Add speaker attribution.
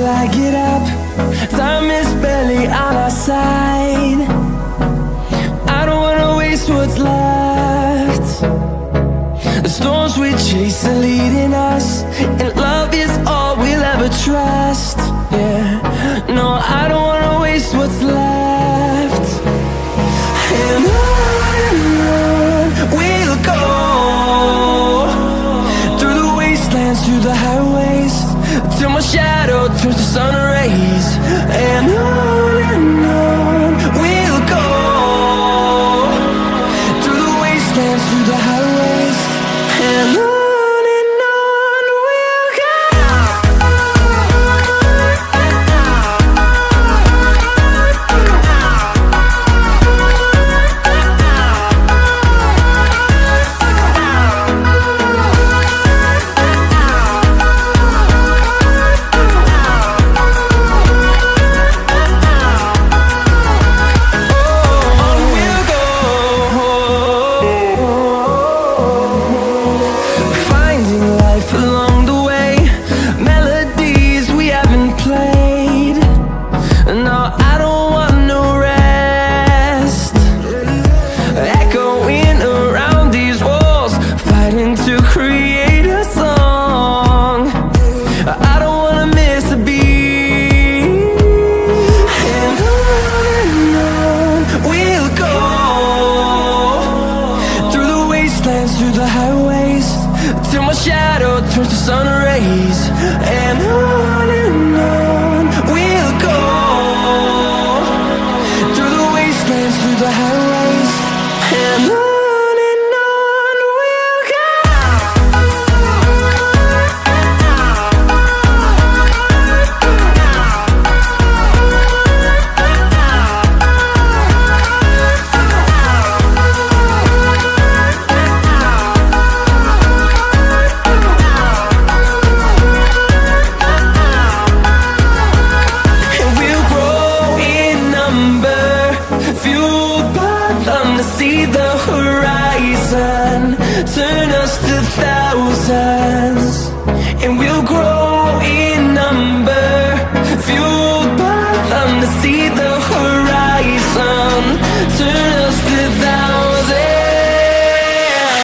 Speaker 1: flag it up. Time is barely on our side. I don't wanna waste what's left. The storms we chase are leading us, and love is all we'll ever trust. Yeah, no, I don't wanna waste what's left. And on we'll go, through the wastelands, through the highways, till my shadow turns to sun rays. And on we'll go, through the wastelands, through the highways, and on we'll go. Through the highways, till my shadow turns to sun rays. And on we'll go, through the wastelands, through the highways, and on we'll go. See the horizon turn us to thousands, and we'll grow